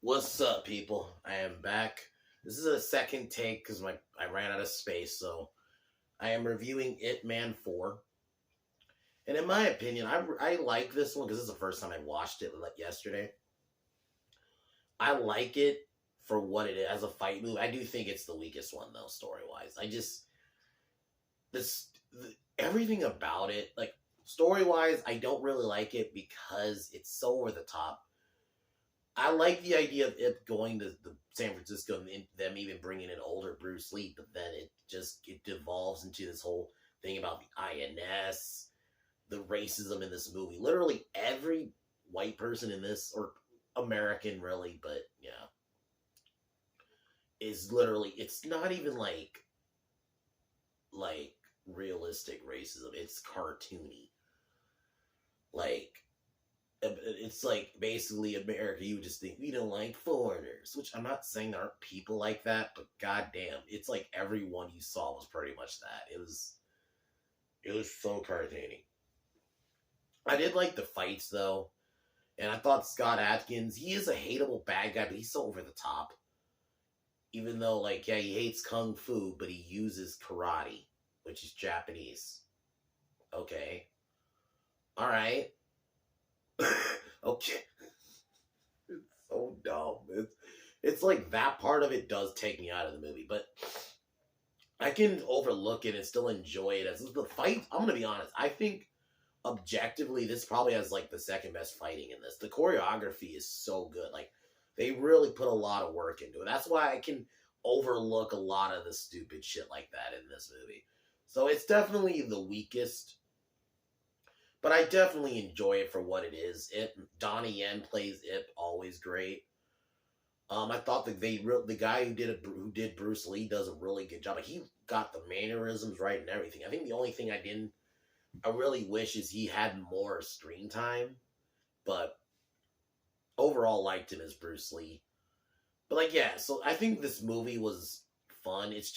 What's up, people? I am back. This is a second take because I ran out of space, so I am reviewing It Man 4. And in my opinion, I like this one because this is the first time I watched it like yesterday. I like it for what it is as a fight movie. I do think it's the weakest one though, story wise. I just everything about it, like story wise, I don't really like it because it's so over the top. I like the idea of it going to the San Francisco and them even bringing in older Bruce Lee, but then it devolves into this whole thing about the INS, the racism in this movie. Literally every white person in this, or American really, but yeah, is literally it's not even like realistic racism. It's cartoony. Like it's like basically America. You would just think we don't like foreigners, which I'm not saying there aren't people like that, but goddamn, it's like everyone you saw was pretty much that. It was so cartoony. I did like the fights though, and I thought Scott Atkins, he is a hateable bad guy, but he's so over the top. Even though, like, yeah, he hates kung fu, but he uses karate, which is Japanese. Okay, all right, okay. It's so dumb. It's like that part of it does take me out of the movie, but I can overlook it and still enjoy it as the fight. I'm gonna be honest. I think objectively, this probably has like the second best fighting in this. The choreography is so good. Like they really put a lot of work into it. That's why I can overlook a lot of the stupid shit like that in this movie. So it's definitely the weakest, but I definitely enjoy it for what it is. Donnie Yen plays Ip always great. I thought that the guy who did Bruce Lee does a really good job. Like he got the mannerisms right and everything. I think the only thing I really wish is he had more screen time, but overall liked him as Bruce Lee. But like yeah, so I think this movie was fun. It's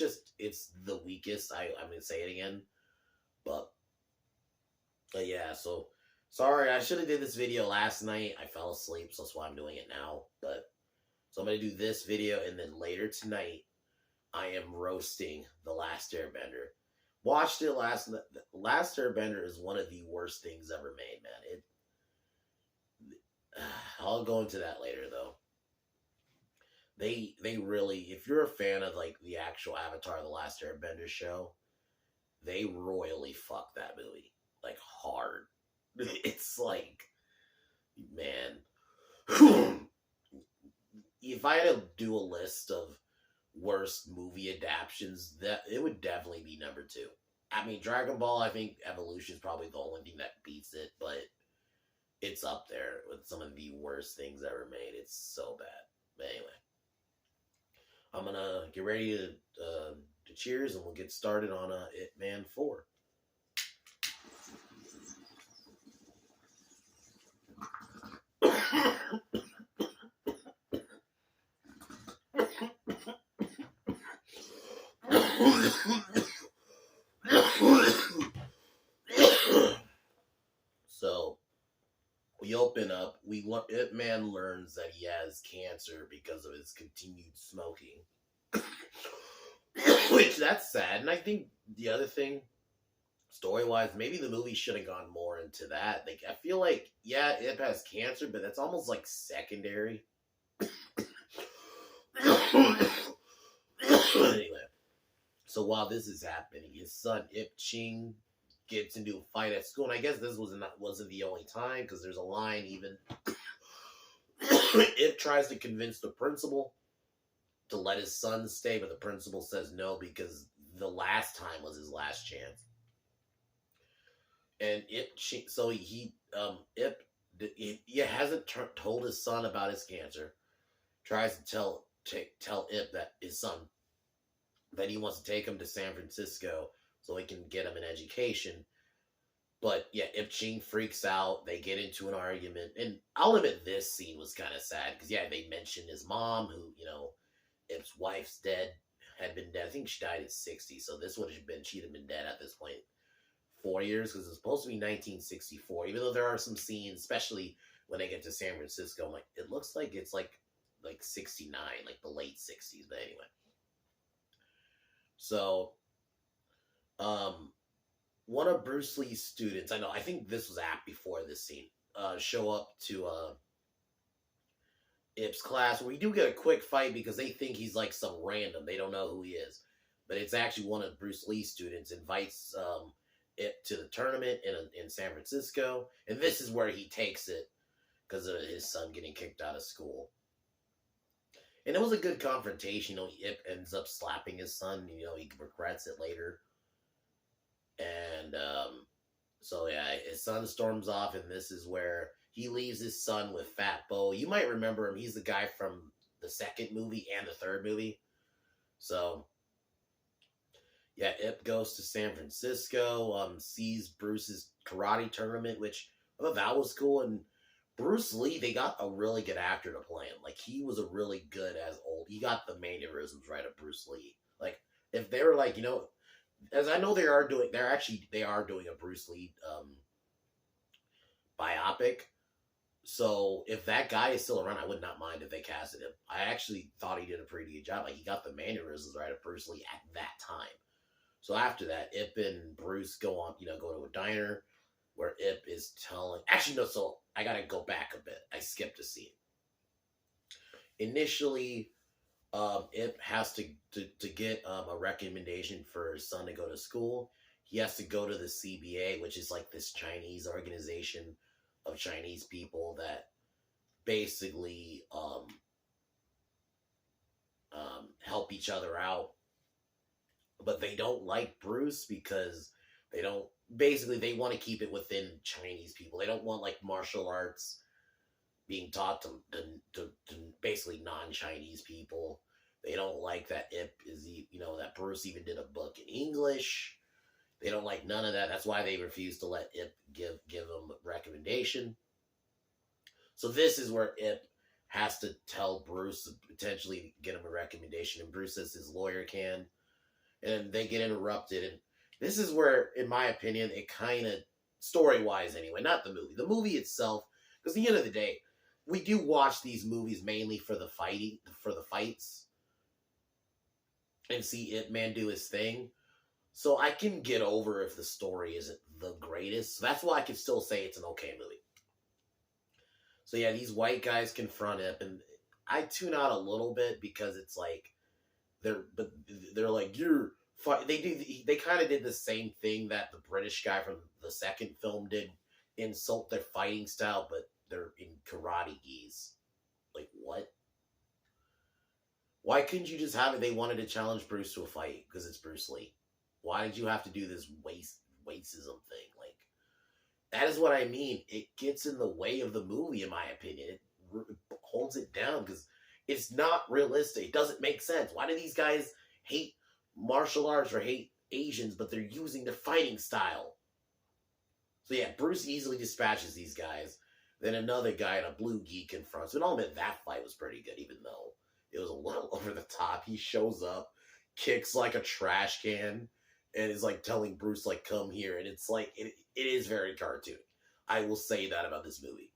the weakest. I'm gonna say it again, but yeah. So sorry, I should have did this video last night. I fell asleep, so that's why I'm doing it now. But so I'm gonna do this video, and then later tonight I am roasting The Last Airbender. Watched it Last Airbender is one of the worst things ever made, man. I'll go into that later though. They really, if you're a fan of like the actual Avatar: The Last Airbender show, they royally fuck that movie like hard. It's like, man, if I had to do a list of worst movie adaptations, that it would definitely be number two. I mean, Dragon Ball, I think Evolution is probably the only thing that beats it, but it's up there with some of the worst things ever made. It's so bad. But anyway, I'm gonna get ready to cheers, and we'll get started on It Man 4. So we open up. It Man learns that he has cancer because of his continued smoking, which that's sad. And I think the other thing, story wise, maybe the movie should have gone more into that. Like I feel like yeah, Ip has cancer, but that's almost like secondary. Anyway, so while this is happening, his son Ip Ching gets into a fight at school, and I guess this wasn't the only time because there's a line even. Ip tries to convince the principal to let his son stay, but the principal says no because the last time was his last chance. And he hasn't told his son about his cancer. Tries to tell Ip that his son that he wants to take him to San Francisco so he can get him an education. But yeah, Ip Ching freaks out. They get into an argument, and I'll admit this scene was kind of sad because yeah, they mentioned his mom, who Ip's wife's had been dead. I think she died at 60, so this would have been she'd have been dead at this point 4 years because it's supposed to be 1964. Even though there are some scenes, especially when they get to San Francisco, I'm like it looks like it's like like 69, like the late 60s. But anyway, so um, one of Bruce Lee's students, I think this was at before this scene, show up to Ip's class. We do get a quick fight because they think he's like some random. They don't know who he is, but it's actually one of Bruce Lee's students. Invites Ip to the tournament in San Francisco, and this is where he takes it because of his son getting kicked out of school. And it was a good confrontation. Ip ends up slapping his son. He regrets it later. And so yeah, his son storms off, and this is where he leaves his son with Fat Bo. You might remember him. He's the guy from the second movie and the third movie. So yeah, Ip goes to San Francisco, sees Bruce's karate tournament, which I thought that was cool. And Bruce Lee, they got a really good actor to play him. Like, he was a really good as old. He got the mannerisms right of Bruce Lee. Like, if they were like, as I know they are doing a Bruce Lee biopic. So if that guy is still around, I would not mind if they casted him. I actually thought he did a pretty good job. Like, he got the mannerisms right of Bruce Lee at that time. So after that, Ip and Bruce go to a diner where Ip is telling... Actually, no, so I gotta go back a bit. I skipped a scene. Initially, Ip has to get a recommendation for his son to go to school. He has to go to the CBA, which is like this Chinese organization of Chinese people that basically help each other out. But they don't like Bruce because they want to keep it within Chinese people. They don't want like martial arts being taught to basically non-Chinese people. They don't like that Ip is, that Bruce even did a book in English. They don't like none of that. That's why they refuse to let Ip give him a recommendation. So this is where Ip has to tell Bruce to potentially get him a recommendation, and Bruce says his lawyer can. And they get interrupted, and this is where, in my opinion, it kind of, story-wise anyway, not the movie. The movie itself, because at the end of the day, we do watch these movies mainly for the fights, and see Ip Man do his thing. So I can get over if the story isn't the greatest. So that's why I can still say it's an okay movie. So yeah, these white guys confront Ip, and I tune out a little bit because it's like, they're like, you're fine. They kind of did the same thing that the British guy from the second film did, insult their fighting style, but they're in karate gis. Like, what? Why couldn't you just have it? They wanted to challenge Bruce to a fight because it's Bruce Lee. Why did you have to do this racism thing? Like, that is what I mean. It gets in the way of the movie, in my opinion. It holds it down because it's not realistic. It doesn't make sense. Why do these guys hate martial arts or hate Asians, but they're using their fighting style? So yeah, Bruce easily dispatches these guys. Then another guy in a blue gi confronts. And I'll admit that fight was pretty good, even though it was a little over the top. He shows up, kicks like a trash can, and is like telling Bruce, like, come here. And it's like, it is very cartoony. I will say that about this movie.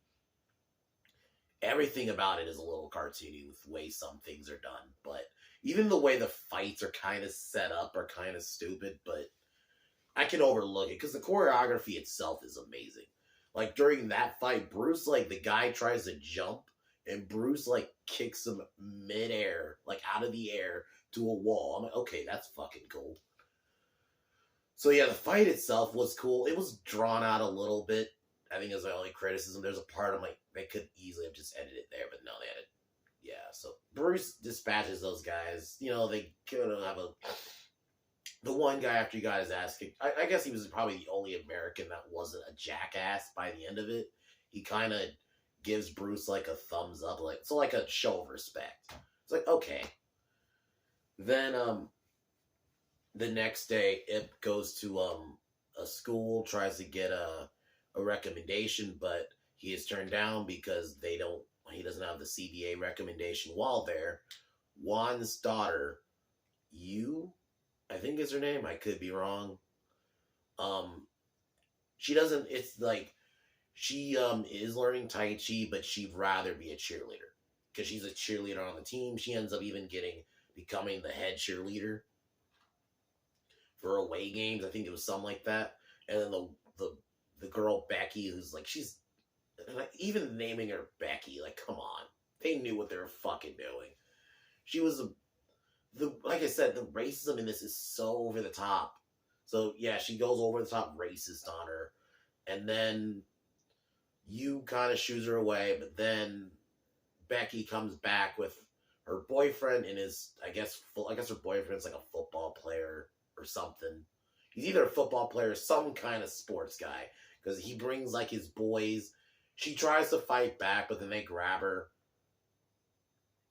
Everything about it is a little cartoony with the way some things are done. But even the way the fights are kind of set up are kind of stupid. But I can overlook it because the choreography itself is amazing. Like, during that fight, Bruce, like, the guy tries to jump, and Bruce, like, kicks him midair, like, out of the air to a wall. I'm like, okay, that's fucking cool. So, yeah, the fight itself was cool. It was drawn out a little bit. I think it was my only criticism. There's a part I'm like, they could easily have just ended it there, but no, they had it. Yeah, so Bruce dispatches those guys. They could have the one guy after he got his ass kicked. I guess he was probably the only American that wasn't a jackass by the end of it. He kind of gives Bruce like a thumbs up, like a show of respect. It's like, okay. Then the next day, Ip goes to a school, tries to get a recommendation, but he is turned down because he doesn't have the CBA recommendation. While there, Juan's daughter, I think is her name, I could be wrong. She doesn't, it's like, she is learning Tai Chi, but she'd rather be a cheerleader. because she's a cheerleader on the team. She ends up even becoming the head cheerleader for away games. I think it was something like that. And then the girl Becky, who's like, she's like, even naming her Becky, like, come on, they knew what they were fucking doing. She was like I said, the racism in this is so over the top. So yeah, she goes over the top racist on her, and then you kind of shoos her away, but then Becky comes back with her boyfriend and I guess her boyfriend's like a football player or something. He's either a football player or some kind of sports guy, because he brings like his boys. She tries to fight back, but then they grab her.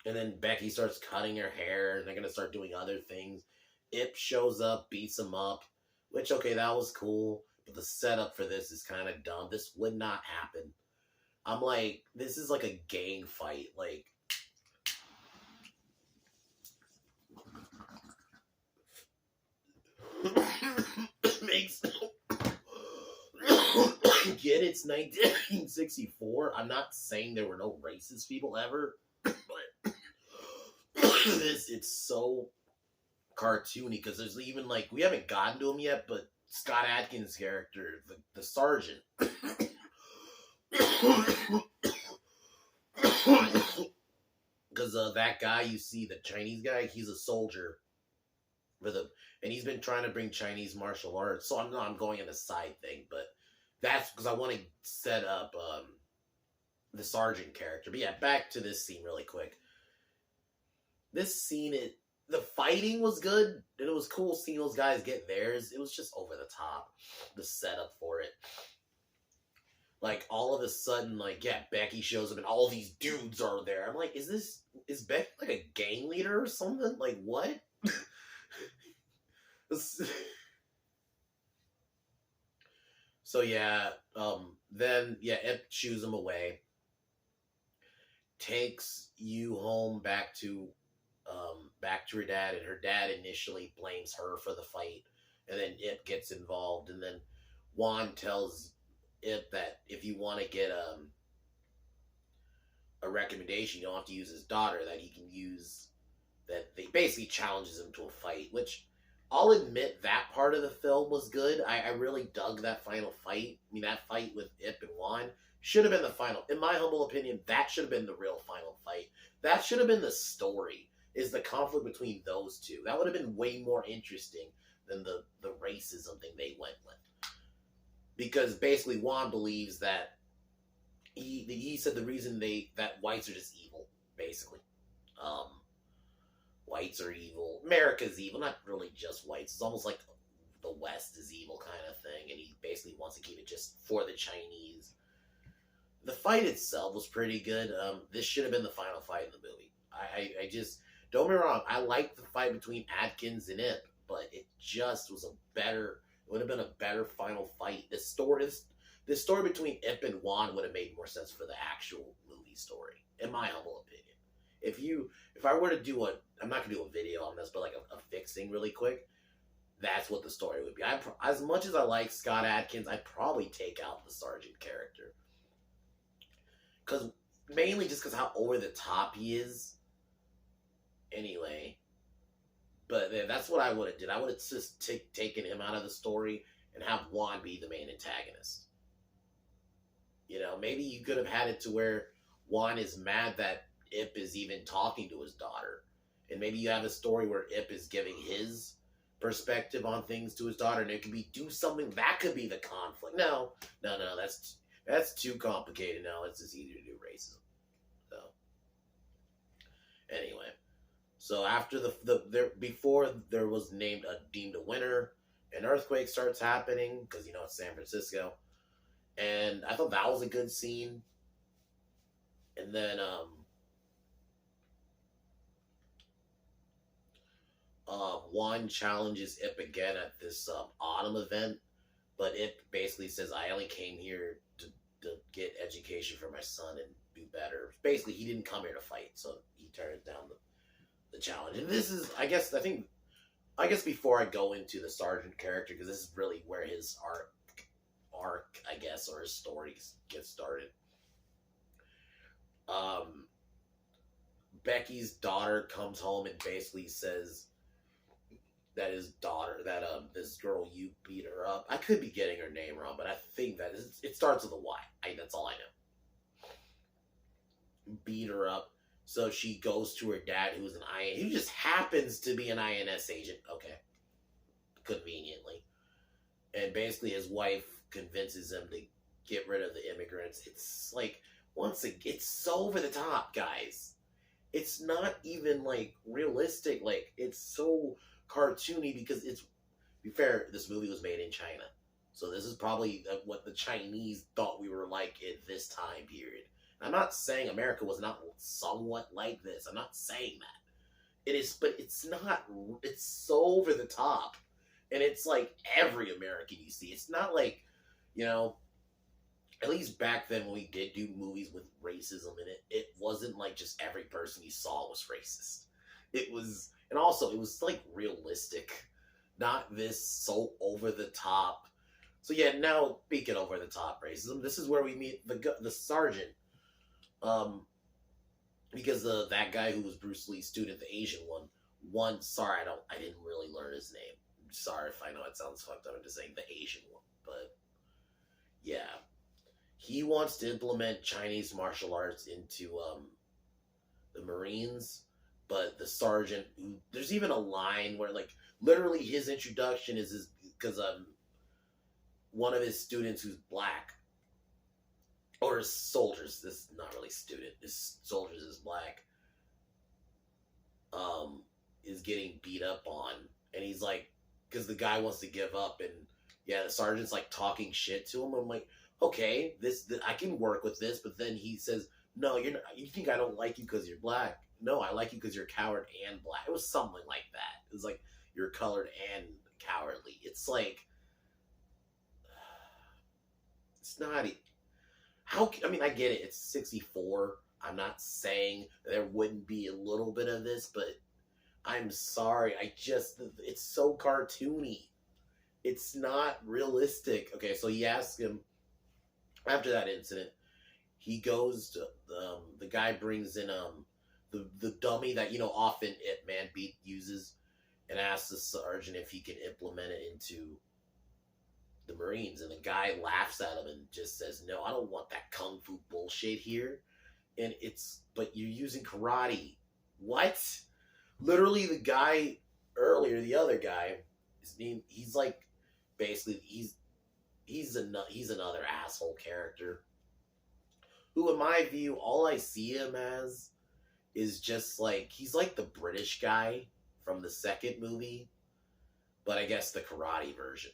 And then Becky starts cutting her hair, and they're going to start doing other things. Ip shows up, beats him up, which, okay, that was cool. But the setup for this is kind of dumb. This would not happen. I'm like, this is like a gang fight. Like, makes get it's 1964. I'm not saying there were no racist people ever, but it's so cartoony, because there's even like, we haven't gotten to him yet, but Scott Adkins' character, the sergeant, because that guy you see, the Chinese guy, he's a soldier and he's been trying to bring Chinese martial arts. So I'm going in a side thing, but that's because I want to set up the sergeant character. But yeah, back to this scene really quick. This scene, the fighting was good, and it was cool seeing those guys get theirs. It was just over the top, the setup for it. Like, all of a sudden, like, yeah, Becky shows up and all these dudes are there. I'm like, is Becky like a gang leader or something? Like, what? So yeah, then yeah, Ip shoos him away, takes you home back to her dad, and her dad initially blames her for the fight, and then Ip gets involved, and then Juan tells Ip that if you want to get a recommendation, you don't have to use his daughter, that he can use, that they basically challenges him to a fight, which I'll admit that part of the film was good. I really dug that final fight. I mean, that fight with Ip and Juan should have been the final. In my humble opinion, that should have been the real final fight. That should have been the story, is the conflict between those two. That would have been way more interesting than the racism thing they went with. Because basically Juan believes that he said the reason that whites are just evil, basically. Whites are evil. America's evil. Not really just whites. It's almost like the West is evil kind of thing. And he basically wants to keep it just for the Chinese. The fight itself was pretty good. This should have been the final fight in the movie. I just, don't get me wrong, I liked the fight between Adkins and Ip, but it just was it would have been a better final fight. This story between Ip and Juan would have made more sense for the actual movie story, in my humble opinion. If I were to do I'm not gonna do a video on this, but like a fixing really quick, that's what the story would be. As much as I like Scott Adkins, I'd probably take out the sergeant character, mainly just because how over the top he is. Anyway, but that's what I would have did. I would have just taken him out of the story and have Juan be the main antagonist. You know, maybe you could have had it to where Juan is mad that Ip is even talking to his daughter. And maybe you have a story where Ip is giving his perspective on things to his daughter, and it could be do something that could be the conflict. No, that's too complicated. No, it's just easier to do racism. So anyway, so after before there was deemed a winner, an earthquake starts happening, because it's San Francisco, and I thought that was a good scene. And then Juan challenges Ip again at this autumn event, but Ip basically says, I only came here to get education for my son and do better. Basically, he didn't come here to fight, so he turns down the challenge. And this is, I guess before I go into the sergeant character, because this is really where his arc, I guess, or his story gets started. Becky's daughter comes home and basically says that his daughter, that this girl, you beat her up. I could be getting her name wrong, but I think that it starts with a Y. That's all I know. Beat her up. So she goes to her dad, who's an who just happens to be an INS agent. Okay, conveniently, and basically his wife convinces him to get rid of the immigrants. It's like, once again, it's so over the top, guys. It's not even like realistic. Like, it's so cartoony because it's, to be fair, this movie was made in China, so this is probably what the Chinese thought we were like at this time period. I'm not saying America was not somewhat like this. I'm not saying that. It is, but it's not. It's so over the top, and it's like every American you see. It's not like, you know, at least back then when we did do movies with racism in it, it wasn't like just every person you saw was racist. It was, and also it was like realistic, not this so over the top. So yeah, now speaking over the top racism, this is where we meet the sergeant. Because that guy who was Bruce Lee's student, the Asian one, sorry, I didn't really learn his name. Sorry if I know it sounds fucked up. I'm just saying the Asian one, but yeah, he wants to implement Chinese martial arts into the Marines, but the sergeant, there's even a line where like literally his introduction is because one of his students who's black, or his soldiers, this is not really student, his soldiers is black, is getting beat up on, and he's like, because the guy wants to give up, and yeah, the sergeant's like talking shit to him. I'm like, okay, this I can work with this, but then he says, no, you're not, you think I don't like you because you're black? No, I like you because you're coward and black. It was something like that. It was like, you're colored and cowardly. It's like, it's not. I mean, I get it. It's 64. I'm not saying there wouldn't be a little bit of this, but I'm sorry. It's so cartoony. It's not realistic. Okay, so he asks him, after that incident, he goes to, the guy brings in, the dummy that, often Ip Man Beat uses, and asks the sergeant if he can implement it into the Marines, and the guy laughs at him and just says, no, I don't want that kung fu bullshit here. And but you're using karate. What? Literally, the guy earlier, the other guy, his name, he's like, basically, he's another asshole character who, in my view, all I see him as is just like, he's like the British guy from the second movie, but I guess the karate version.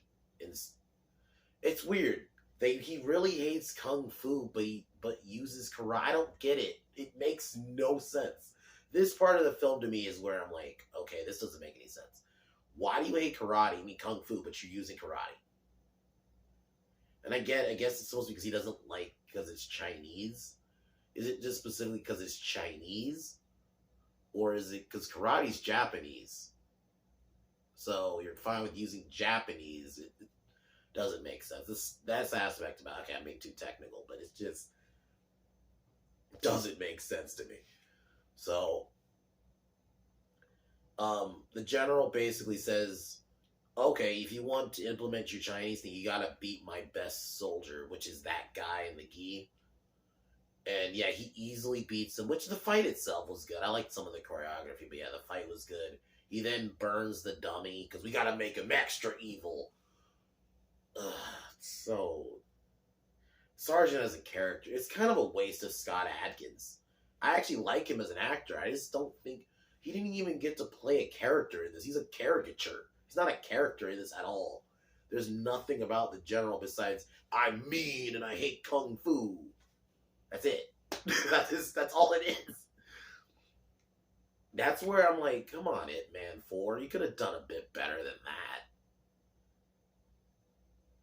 It's weird. He really hates kung fu, but uses karate. I don't get it. It makes no sense. This part of the film to me is where I'm like, okay, this doesn't make any sense. Why do you hate karate? I mean kung fu, but you're using karate. And I guess it's supposed to be because he doesn't like, because it's Chinese. Is it just specifically because it's Chinese? Or is it because karate's Japanese? So you're fine with using Japanese. It doesn't make sense. That's the aspect about, okay, I'm being too technical, but it just doesn't make sense to me. So, the general basically says, okay, if you want to implement your Chinese thing, you gotta beat my best soldier, which is that guy in the gi. And yeah, he easily beats him, which the fight itself was good. I liked some of the choreography, but yeah, the fight was good. He then burns the dummy, because we gotta make him extra evil. Ugh, so Sergeant as a character, it's kind of a waste of Scott Adkins. I actually like him as an actor. I just don't think he didn't even get to play a character in this. He's a caricature. He's not a character in this at all. There's nothing about the general besides, I'm mean and I hate kung fu. That's it. That's all it is. That's where I'm like, come on, Ip Man 4. You could have done a bit better than that.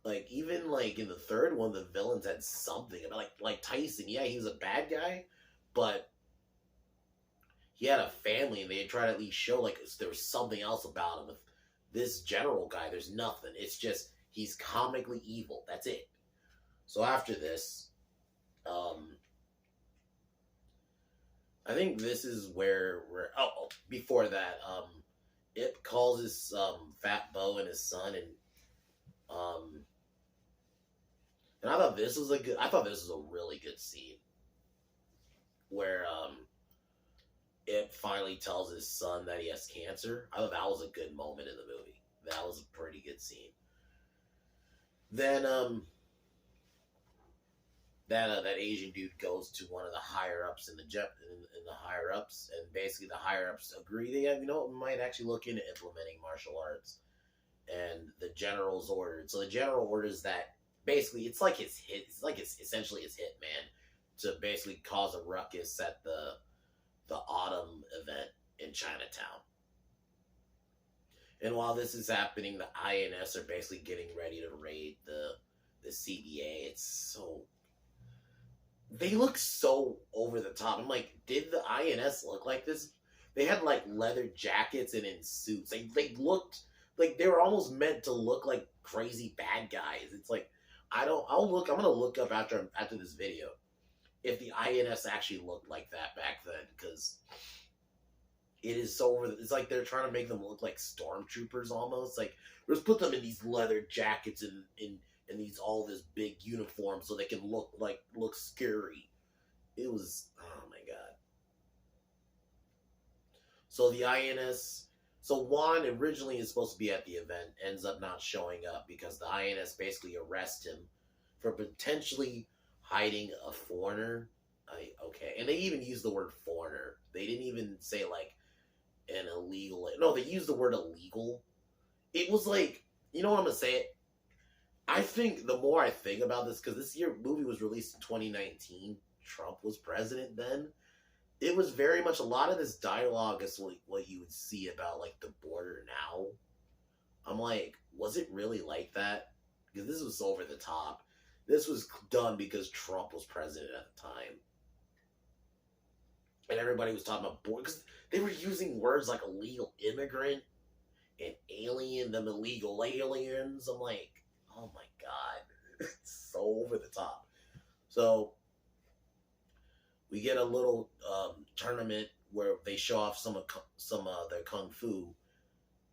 Like, even like in the third one, the villains had something about like Tyson. Yeah, he was a bad guy, but he had a family, and they tried to at least show like there was something else about him. With this general guy, there's nothing. It's just he's comically evil. That's it. So after this, I think this is where we're. Oh, before that, Ip calls his Fat Bo and his son, um, and I thought this was a good. I thought this was a really good scene where Ip finally tells his son that he has cancer. I thought that was a good moment in the movie. That was a pretty good scene. Then that Asian dude goes to one of the higher ups in the higher ups, and basically the higher ups agree they have, we might actually look into implementing martial arts, and the general's ordered. So the general orders that basically it's like his hit, it's essentially his hitman to basically cause a ruckus at the autumn event in Chinatown. And while this is happening, the INS are basically getting ready to raid the CBA. It's so they look so over the top. I'm like, did the INS look like this? They had like leather jackets and in suits. They looked like they were almost meant to look like crazy bad guys. It's like I'm gonna look up after this video if the INS actually looked like that back then, because it is so over. It's like they're trying to make them look like stormtroopers almost. Like, let's put them in these leather jackets and these all this big uniform so they can look scary. It was, oh my god. So the INS, so Juan originally is supposed to be at the event, ends up not showing up because the INS basically arrest him for potentially hiding a foreigner. Okay, and they even use the word foreigner. They didn't even say like an illegal. No, they used the word illegal. It was like, you know what I'm gonna say? I think the more I think about this, because this movie was released in 2019, Trump was president then. It was very much a lot of this dialogue is like what you would see about like the border now. I'm like, was it really like that? Because this was over the top. This was done because Trump was president at the time. And everybody was talking about border, because they were using words like illegal immigrant and alien, them illegal aliens. I'm like, oh my god, it's so over the top. So we get a little tournament where they show off some of their kung fu,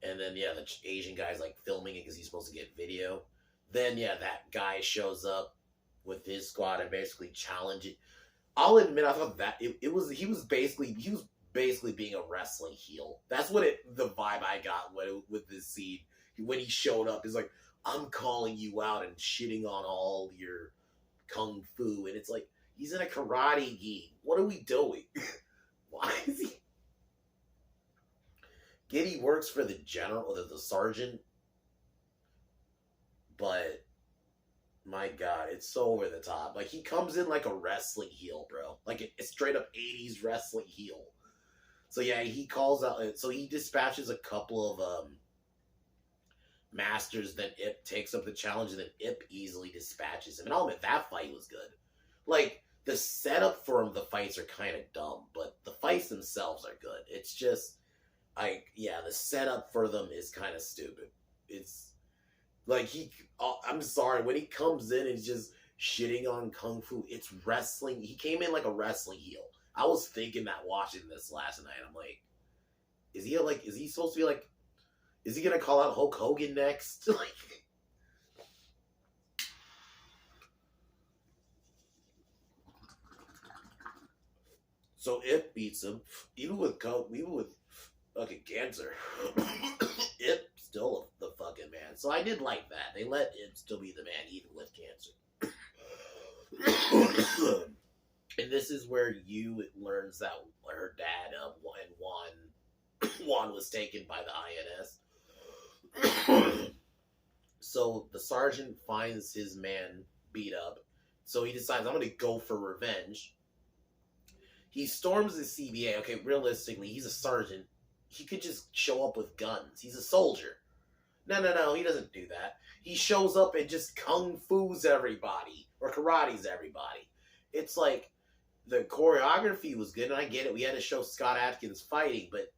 and then the Asian guy's like filming it because he's supposed to get video. Then that guy shows up with his squad and basically challenge it. I'll admit, I thought that he was basically being a wrestling heel. That's what the vibe I got with this scene when he showed up. He's like, I'm calling you out and shitting on all your kung fu. And it's like, he's in a karate gi. What are we doing? Why is he? Giddy works for the general, or the sergeant. But, my god, it's so over the top. Like, he comes in like a wrestling heel, bro. Like, a straight up 80s wrestling heel. So, he calls out. So, he dispatches a couple of masters, then Ip takes up the challenge, and then Ip easily dispatches him. And I'll admit, that fight was good. Like, the setup for the fights are kind of dumb, but the fights themselves are good. It's just, like, the setup for them is kind of stupid. It's, like, I'm sorry, when he comes in and he's just shitting on Kung Fu, it's wrestling. He came in like a wrestling heel. I was thinking that watching this last night. I'm like, is he supposed to be like, is he gonna call out Hulk Hogan next? Like, so Ip beats him, even with fucking cancer. Ip still the fucking man. So I did like that. They let Ip still be the man even with cancer. And this is where you learns that her dad and Juan was taken by the INS. So the sergeant finds his man beat up. So he decides, I'm going to go for revenge. He storms the CBA. Okay, realistically, he's a sergeant. He could just show up with guns. He's a soldier. No, he doesn't do that. He shows up and just kung fu's everybody, or karate's everybody. It's like, the choreography was good, and I get it. We had to show Scott Adkins fighting, but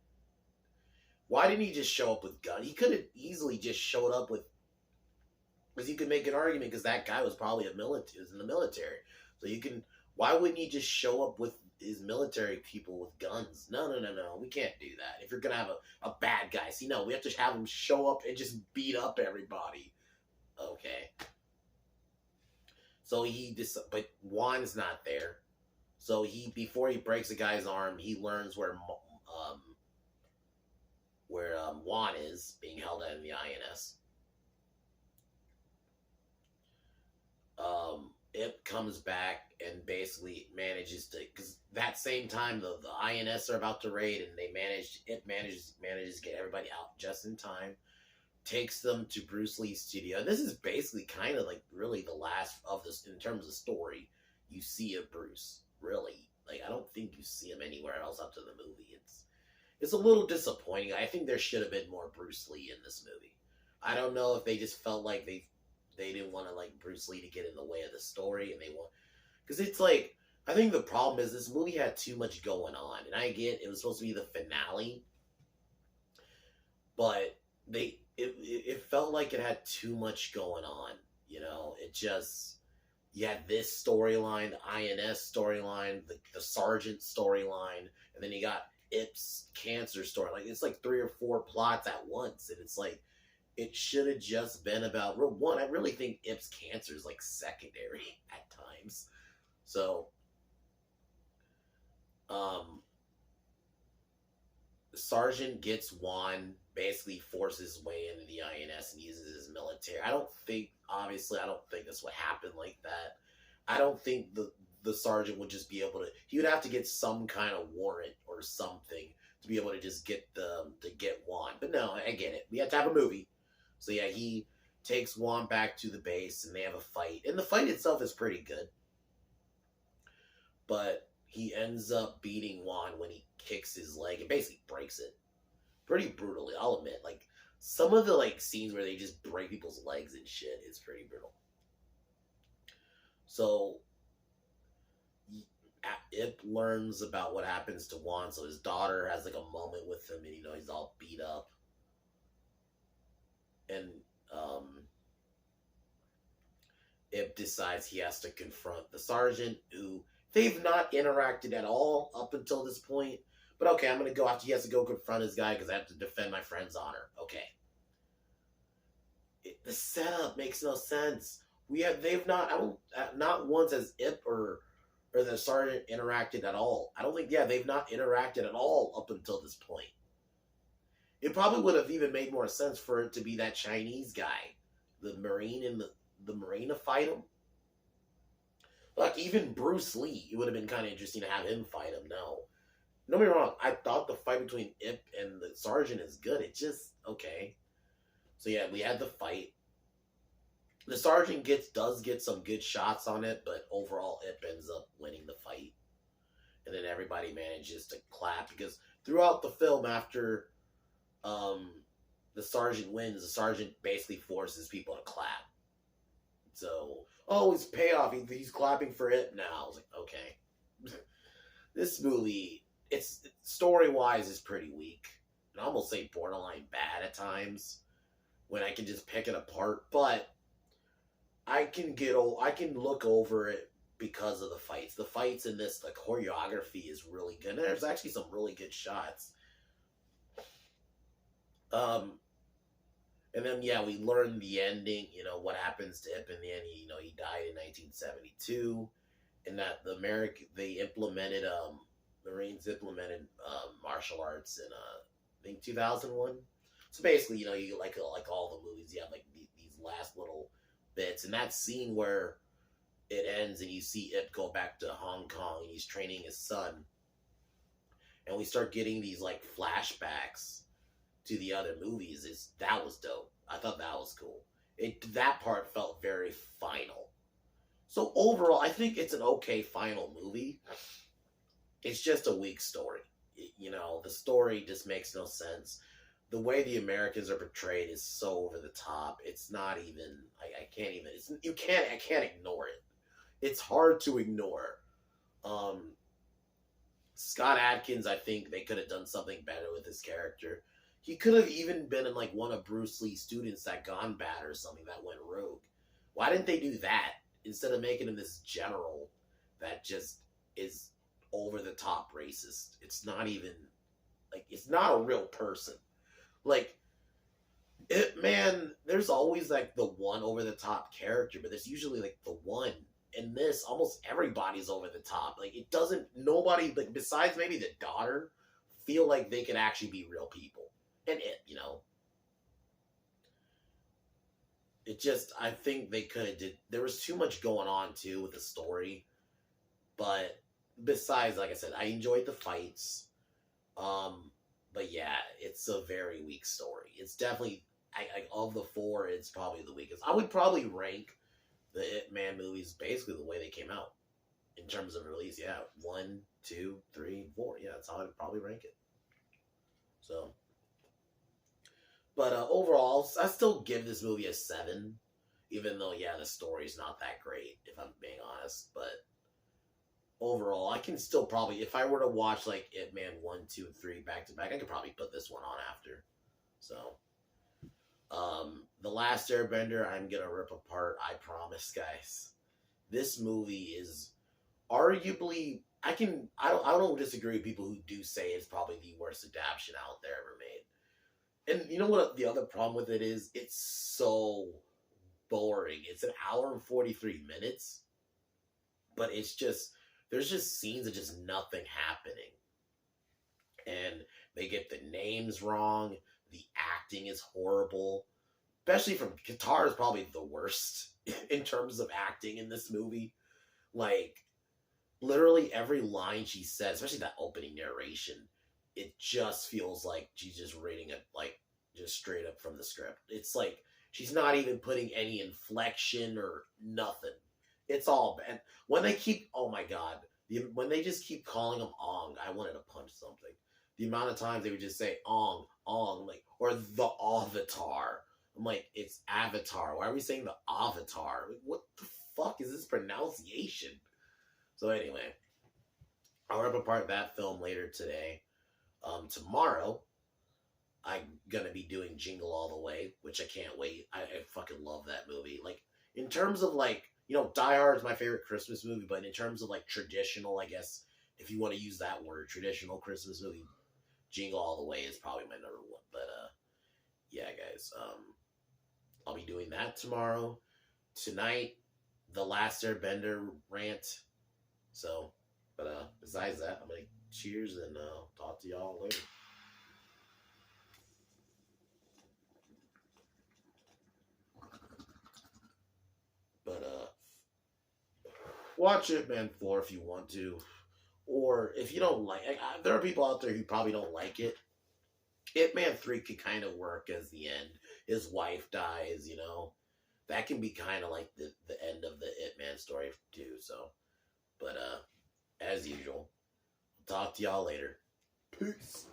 why didn't he just show up with guns? He could have easily just showed up with, because you could make an argument, because that guy was probably in the military. So why wouldn't he just show up with his military people with guns. No, no, no, no. We can't do that. If you're gonna have a bad guy, see, no, we have to have him show up and just beat up everybody. Okay. So but Juan's not there. So before he breaks a guy's arm, he learns where Juan is being held in the INS. It comes back and basically manages to, because that same time the INS are about to raid, and it manages to get everybody out just in time. Takes them to Bruce Lee's studio. And this is basically kind of like really the last of this in terms of story you see of Bruce. Really, like I don't think you see him anywhere else up to the movie. It's a little disappointing. I think there should have been more Bruce Lee in this movie. I don't know if they just felt like they didn't want to like Bruce Lee to get in the way of the story, and because it's like, I think the problem is this movie had too much going on, and I get it was supposed to be the finale, but it felt like it had too much going on. You know, you had this storyline, the INS storyline, the Sergeant storyline, and then you got Ip's cancer story. Like, it's like 3 or 4 plots at once, and it's like, it should have just been about one. I really think Ip's cancer is like secondary at times. So, the Sergeant gets Juan, basically forces his way into the INS and uses his military. I don't think this would happen like that. I don't think the Sergeant would just be able to. He would have to get some kind of warrant or something to be able to just get Juan. But no, I get it. We have to have a movie. So yeah, he takes Juan back to the base and they have a fight. And the fight itself is pretty good. But he ends up beating Juan when he kicks his leg and basically breaks it. Pretty brutally, I'll admit. Like, some of the like scenes where they just break people's legs and shit is pretty brutal. So Ip learns about what happens to Juan. So his daughter has like a moment with him, and he's all beat up. And Ip decides he has to confront the Sergeant, who they've not interacted at all up until this point. But okay, I'm going to go after he has to go confront his guy because I have to defend my friend's honor. Okay. The setup makes no sense. Not once has Ip or the Sergeant interacted at all. I don't think, they've not interacted at all up until this point. It probably would have even made more sense for it to be that Chinese guy, the Marine, and the Marine to fight him. Like, even Bruce Lee, it would have been kind of interesting to have him fight him. No. Don't get me wrong, I thought the fight between Ip and the Sergeant is good. It's just, okay. So yeah, we had the fight. The Sergeant does get some good shots on it, but overall Ip ends up winning the fight. And then everybody manages to clap, because throughout the film, after the Sergeant wins, the Sergeant basically forces people to clap. So, it's payoff. He's clapping for Ip now. I was like, okay. This movie, it's story-wise is pretty weak. And I almost say borderline bad at times, when I can just pick it apart. But I can look over it because of the fights. The fights in this, the choreography is really good. And there's actually some really good shots. And then, we learn the ending, what happens to Ip in the end. He died in 1972, and that Marines implemented martial arts in, I think, 2001. So basically, you like all the movies, you have like these last little bits, and that scene where it ends and you see Ip go back to Hong Kong and he's training his son, and we start getting these like flashbacks to the other movies. That was dope. I thought that was cool. That part felt very final. So overall, I think it's an okay final movie. It's just a weak story. The story just makes no sense. The way the Americans are portrayed is so over the top. It's not even. I can't ignore it. It's hard to ignore. Scott Adkins, I think they could have done something better with his character. He could have even been in like one of Bruce Lee's students that gone bad or something that went rogue. Why didn't they do that instead of making him this general that just is over the top racist. It's not even like it's not a real person. Like it, man. There's always like the one over the top character, but there's usually like the one. In this, almost everybody's over the top. Like it doesn't. Nobody like besides maybe the daughter feel like they can actually be real people. And it just I think they could have did. There was too much going on too with the story. But besides, like I said, I enjoyed the fights. But yeah, it's a very weak story. It's definitely of the four, it's probably the weakest. I would probably rank the Ip Man movies basically the way they came out in terms of release. Yeah, 1, 2, 3, 4. Yeah, that's how I'd probably rank it. So, but overall, I still give this movie a 7, even though yeah, the story's not that great if I'm being honest. But overall, I can still probably, if I were to watch like Ip Man 1, 2, 3 back to back, I could probably put this one on after. So, The Last Airbender, I'm gonna rip apart. I promise, guys. This movie is arguably, I don't disagree with people who do say it's probably the worst adaptation out there ever made. And you know what? The other problem with it is it's so boring. It's an hour and 43 minutes, but it's just there's just scenes of just nothing happening. And they get the names wrong. The acting is horrible. Especially from Qatar is probably the worst in terms of acting in this movie. Like, literally every line she says, especially that opening narration, it just feels like she's just reading it, like, just straight up from the script. It's like she's not even putting any inflection or nothing. It's all bad. When they keep, oh my god, when they just keep calling him Ong, I wanted to punch something. The amount of times they would just say Ong, Ong, like, or the Avatar. I'm like, it's Avatar. Why are we saying the Avatar? Like, what the fuck is this pronunciation? So anyway, I'll rip apart that film later today. Tomorrow, I'm gonna be doing Jingle All the Way, which I can't wait. I fucking love that movie. Like, in terms of like, Die Hard is my favorite Christmas movie, but in terms of like traditional, I guess, if you want to use that word, traditional Christmas movie, Jingle All the Way is probably my number one. But yeah, guys, I'll be doing that tomorrow. Tonight, The Last Airbender rant. So, but besides that, I'm gonna cheers and talk to y'all later. But watch Ip Man 4 if you want to, or if you don't like. There are people out there who probably don't like it. Ip Man 3 could kind of work as the end. His wife dies, That can be kind of like the end of the Ip Man story too. So, but as usual, talk to y'all later. Peace.